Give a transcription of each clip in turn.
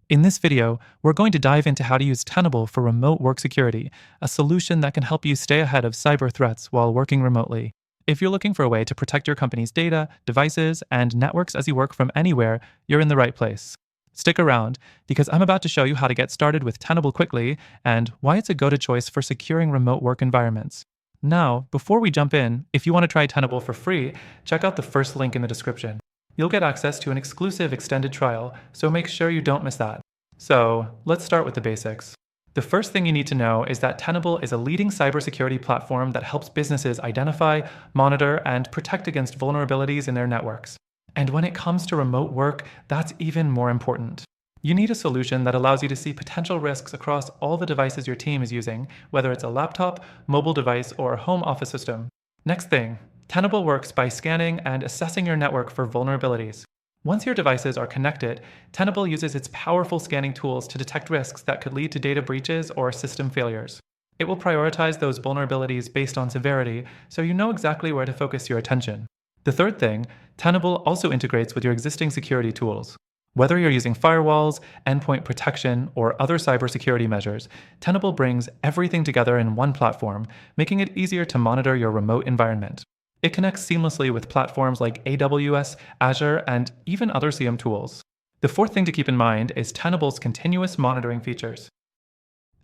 In this video, we're going to dive into how to use Tenable for remote work security, a solution that can help you stay ahead of cyber threats while working remotely. If you're looking for a way to protect your company's data, devices, and networks as you work from anywhere, you're in the right place. Stick around, because I'm about to show you how to get started with Tenable quickly and why it's a go-to choice for securing remote work environments. Now, before we jump in, if you want to try Tenable for free, check out the first link in the description. You'll get access to an exclusive extended trial, so make sure you don't miss that. So, let's start with the basics. The first thing you need to know is that Tenable is a leading cybersecurity platform that helps businesses identify, monitor, and protect against vulnerabilities in their networks. And when it comes to remote work, that's even more important. You need a solution that allows you to see potential risks across all the devices your team is using, whether it's a laptop, mobile device, or a home office system. Next thing, Tenable works by scanning and assessing your network for vulnerabilities. Once your devices are connected, Tenable uses its powerful scanning tools to detect risks that could lead to data breaches or system failures. It will prioritize those vulnerabilities based on severity, so you know exactly where to focus your attention. The third thing, Tenable also integrates with your existing security tools. Whether you're using firewalls, endpoint protection, or other cybersecurity measures, Tenable brings everything together in one platform, making it easier to monitor your remote environment. It connects seamlessly with platforms like AWS, Azure, and even other CM tools. The fourth thing to keep in mind is Tenable's continuous monitoring features.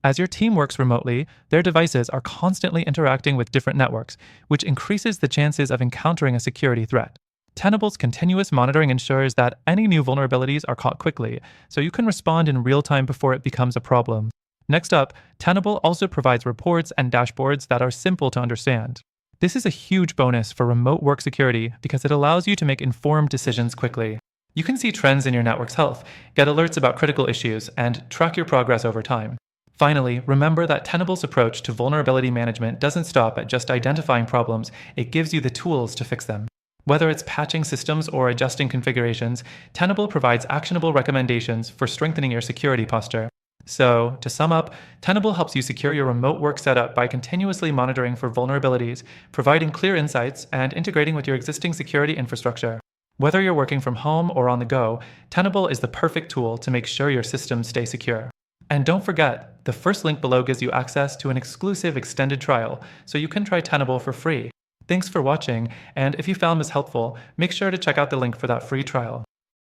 As your team works remotely, their devices are constantly interacting with different networks, which increases the chances of encountering a security threat. Tenable's continuous monitoring ensures that any new vulnerabilities are caught quickly, so you can respond in real time before it becomes a problem. Next up, Tenable also provides reports and dashboards that are simple to understand. This is a huge bonus for remote work security because it allows you to make informed decisions quickly. You can see trends in your network's health, get alerts about critical issues, and track your progress over time. Finally, remember that Tenable's approach to vulnerability management doesn't stop at just identifying problems, it gives you the tools to fix them. Whether it's patching systems or adjusting configurations, Tenable provides actionable recommendations for strengthening your security posture. So, to sum up, Tenable helps you secure your remote work setup by continuously monitoring for vulnerabilities, providing clear insights, and integrating with your existing security infrastructure. Whether you're working from home or on the go, Tenable is the perfect tool to make sure your systems stay secure. And don't forget, the first link below gives you access to an exclusive extended trial, so you can try Tenable for free. Thanks for watching, and if you found this helpful, make sure to check out the link for that free trial.